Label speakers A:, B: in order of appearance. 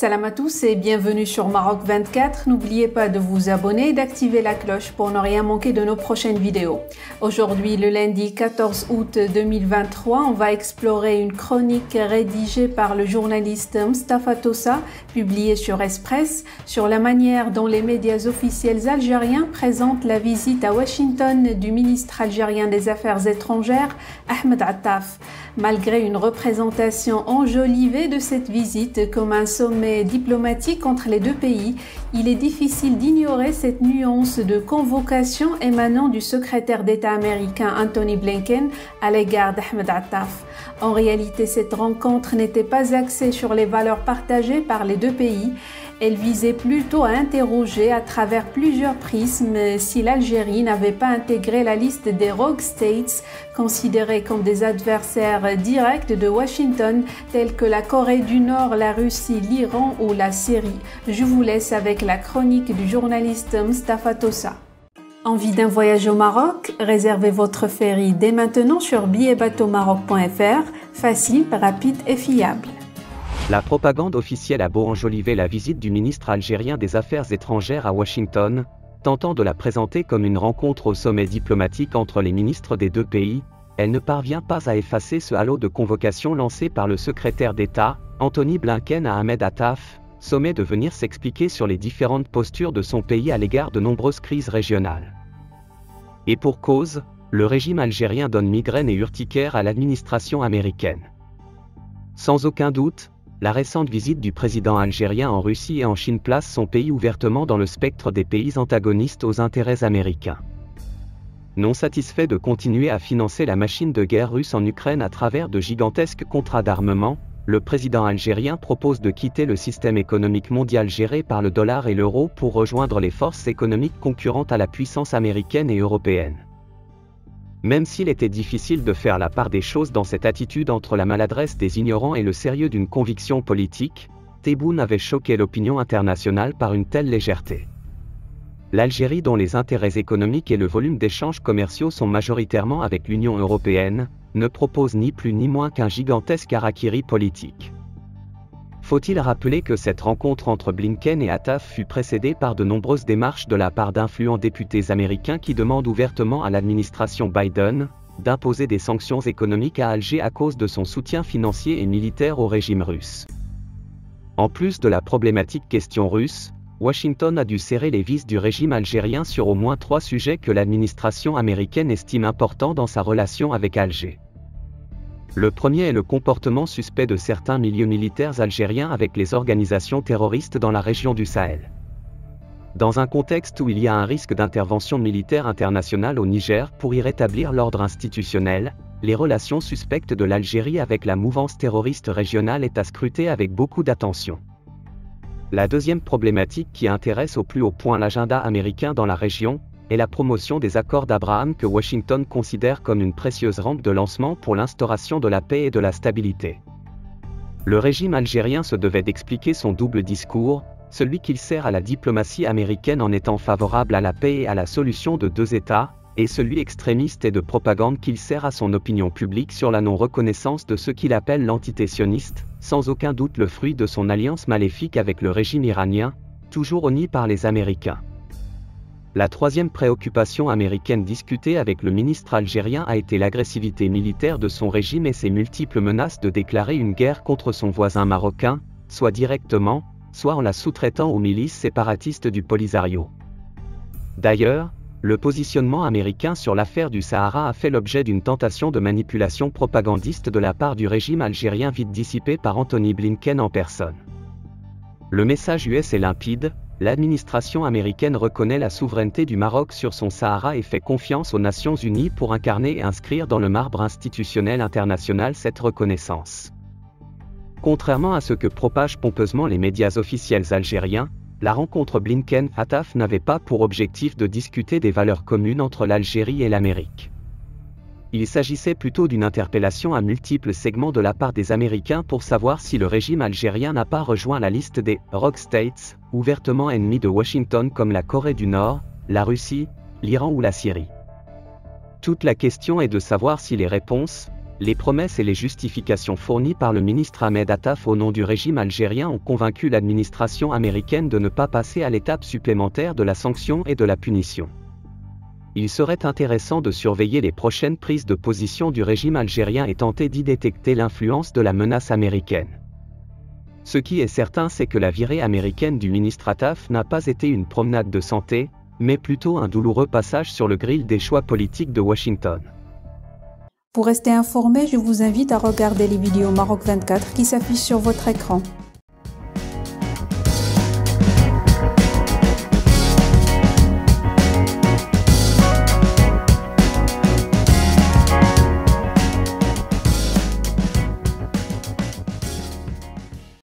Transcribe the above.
A: Salam à tous et bienvenue sur Maroc 24. N'oubliez pas de vous abonner et d'activer la cloche pour ne rien manquer de nos prochaines vidéos. Aujourd'hui, le lundi 14 août 2023, on va explorer une chronique rédigée par le journaliste Mustapha Tossa, publiée sur Express, sur la manière dont les médias officiels algériens présentent la visite à Washington du ministre algérien des Affaires étrangères, Ahmed Attaf. Malgré une représentation enjolivée de cette visite comme un sommet diplomatique entre les deux pays, il est difficile d'ignorer cette nuance de convocation émanant du secrétaire d'État américain Anthony Blinken à l'égard d'Ahmed Attaf. En réalité, cette rencontre n'était pas axée sur les valeurs partagées par les deux pays. Elle visait plutôt à interroger à travers plusieurs prismes si l'Algérie n'avait pas intégré la liste des Rogue States, considérés comme des adversaires directs de Washington, tels que la Corée du Nord, la Russie, l'Iran ou la Syrie. Je vous laisse avec la chronique du journaliste Mustapha Tossa. Envie d'un voyage au Maroc? Réservez votre ferry dès maintenant sur billetbateaumaroc.fr, facile, rapide et fiable.
B: La propagande officielle a beau enjoliver la visite du ministre algérien des Affaires étrangères à Washington, tentant de la présenter comme une rencontre au sommet diplomatique entre les ministres des deux pays, elle ne parvient pas à effacer ce halo de convocation lancé par le secrétaire d'État, Anthony Blinken à Ahmed Attaf, sommet de venir s'expliquer sur les différentes postures de son pays à l'égard de nombreuses crises régionales. Et pour cause, le régime algérien donne migraine et urticaire à l'administration américaine. Sans aucun doute, la récente visite du président algérien en Russie et en Chine place son pays ouvertement dans le spectre des pays antagonistes aux intérêts américains. Non satisfait de continuer à financer la machine de guerre russe en Ukraine à travers de gigantesques contrats d'armement, le président algérien propose de quitter le système économique mondial géré par le dollar et l'euro pour rejoindre les forces économiques concurrentes à la puissance américaine et européenne. Même s'il était difficile de faire la part des choses dans cette attitude entre la maladresse des ignorants et le sérieux d'une conviction politique, Tebboune avait choqué l'opinion internationale par une telle légèreté. L'Algérie, dont les intérêts économiques et le volume d'échanges commerciaux sont majoritairement avec l'Union européenne, ne propose ni plus ni moins qu'un gigantesque harakiri politique. Faut-il rappeler que cette rencontre entre Blinken et Attaf fut précédée par de nombreuses démarches de la part d'influents députés américains qui demandent ouvertement à l'administration Biden d'imposer des sanctions économiques à Alger à cause de son soutien financier et militaire au régime russe. En plus de la problématique question russe, Washington a dû serrer les vis du régime algérien sur au moins 3 sujets que l'administration américaine estime importants dans sa relation avec Alger. Le premier est le comportement suspect de certains milieux militaires algériens avec les organisations terroristes dans la région du Sahel. Dans un contexte où il y a un risque d'intervention militaire internationale au Niger pour y rétablir l'ordre institutionnel, les relations suspectes de l'Algérie avec la mouvance terroriste régionale est à scruter avec beaucoup d'attention. La deuxième problématique qui intéresse au plus haut point l'agenda américain dans la région, et la promotion des accords d'Abraham que Washington considère comme une précieuse rampe de lancement pour l'instauration de la paix et de la stabilité. Le régime algérien se devait d'expliquer son double discours, celui qu'il sert à la diplomatie américaine en étant favorable à la paix et à la solution de 2 États, et celui extrémiste et de propagande qu'il sert à son opinion publique sur la non-reconnaissance de ce qu'il appelle l'entité sioniste, sans aucun doute le fruit de son alliance maléfique avec le régime iranien, toujours honni par les Américains. La troisième préoccupation américaine discutée avec le ministre algérien a été l'agressivité militaire de son régime et ses multiples menaces de déclarer une guerre contre son voisin marocain, soit directement, soit en la sous-traitant aux milices séparatistes du Polisario. D'ailleurs, le positionnement américain sur l'affaire du Sahara a fait l'objet d'une tentation de manipulation propagandiste de la part du régime algérien vite dissipé par Anthony Blinken en personne. Le message US est limpide. L'administration américaine reconnaît la souveraineté du Maroc sur son Sahara et fait confiance aux Nations Unies pour incarner et inscrire dans le marbre institutionnel international cette reconnaissance. Contrairement à ce que propagent pompeusement les médias officiels algériens, la rencontre Blinken-Attaf n'avait pas pour objectif de discuter des valeurs communes entre l'Algérie et l'Amérique. Il s'agissait plutôt d'une interpellation à multiples segments de la part des Américains pour savoir si le régime algérien n'a pas rejoint la liste des « Rogue States », ouvertement ennemis de Washington comme la Corée du Nord, la Russie, l'Iran ou la Syrie. Toute la question est de savoir si les réponses, Les promesses et les justifications fournies par le ministre Ahmed Attaf au nom du régime algérien ont convaincu l'administration américaine de ne pas passer à l'étape supplémentaire de la sanction et de la punition. Il serait intéressant de surveiller les prochaines prises de position du régime algérien et tenter d'y détecter l'influence de la menace américaine. Ce qui est certain, c'est que la virée américaine du ministre Attaf n'a pas été une promenade de santé, mais plutôt un douloureux passage sur le grill des choix politiques de Washington.
A: Pour rester informé, je vous invite à regarder les vidéos Maroc 24 qui s'affichent sur votre écran.